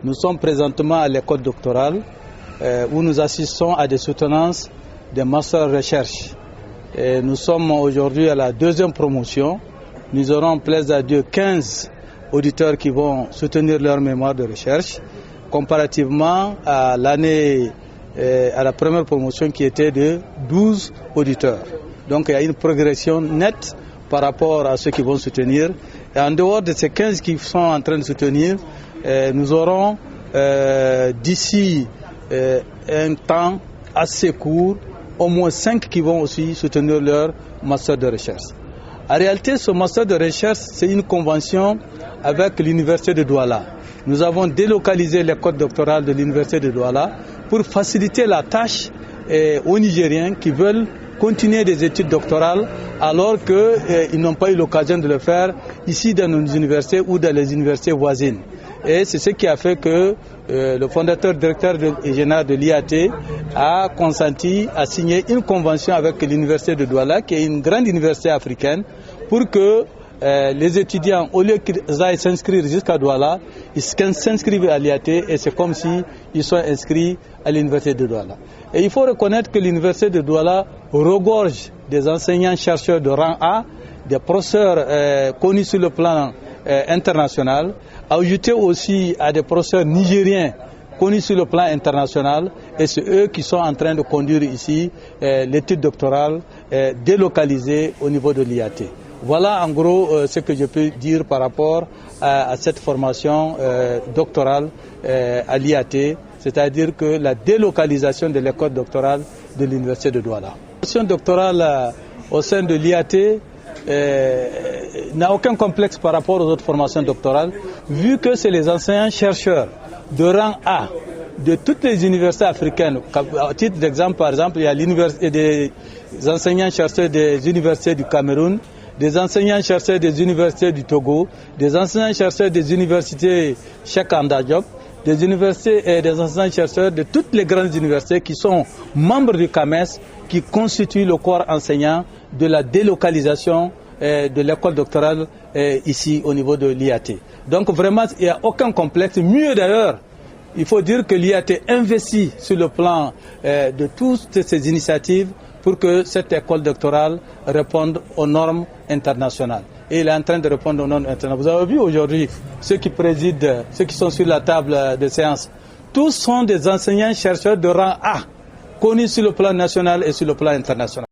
Nous sommes présentement à l'école doctorale où nous assistons à des soutenances des masters recherche. Et nous sommes aujourd'hui à la deuxième promotion. Nous aurons, plaise à Dieu, 15 auditeurs qui vont soutenir leur mémoire de recherche, comparativement à l'année, à la première promotion qui était de 12 auditeurs. Donc il y a une progression nette par rapport à ceux qui vont soutenir. Et en dehors de ces 15 qui sont en train de soutenir, nous aurons d'ici un temps assez court, au moins 5 qui vont aussi soutenir leur master de recherche. En réalité, ce master de recherche, c'est une convention avec l'université de Douala. Nous avons délocalisé l'école doctorale de l'université de Douala pour faciliter la tâche aux Nigériens qui veulent continuer des études doctorales alors qu'ils n'ont pas eu l'occasion de le faire ici dans nos universités ou dans les universités voisines. Et c'est ce qui a fait que le fondateur directeur général de l'IAT a consenti à signer une convention avec l'université de Douala, qui est une grande université africaine, pour que les étudiants, au lieu qu'ils aillent s'inscrire jusqu'à Douala, ils s'inscrivent à l'IAT et c'est comme s'ils sont inscrits à l'université de Douala. Et il faut reconnaître que l'université de Douala regorge des enseignants-chercheurs de rang A, des professeurs connus sur le plan international, ajouté aussi à des professeurs nigériens connus sur le plan international, et c'est eux qui sont en train de conduire ici l'étude doctorale délocalisée au niveau de l'IAT. Voilà en gros ce que je peux dire par rapport à cette formation doctorale à l'IAT, c'est-à-dire que la délocalisation de l'école doctorale de l'université de Douala. La formation doctorale au sein de l'IAT n'a aucun complexe par rapport aux autres formations doctorales, vu que c'est les enseignants-chercheurs de rang A de toutes les universités africaines. À titre d'exemple, par exemple, il y a des enseignants-chercheurs des universités du Cameroun, des enseignants-chercheurs des universités du Togo, des enseignants-chercheurs des universités Cheikh Anta Diop, des universités et des enseignants-chercheurs de toutes les grandes universités qui sont membres du CAMES, qui constituent le corps enseignant de la délocalisation de l'école doctorale ici au niveau de l'IAT. Donc vraiment, il n'y a aucun complexe. Mieux d'ailleurs, il faut dire que l'IAT investit sur le plan de toutes ces initiatives pour que cette école doctorale réponde aux normes internationales. Et il est en train de répondre aux normes internationales. Vous avez vu aujourd'hui ceux qui président, ceux qui sont sur la table de séance, tous sont des enseignants-chercheurs de rang A, connus sur le plan national et sur le plan international.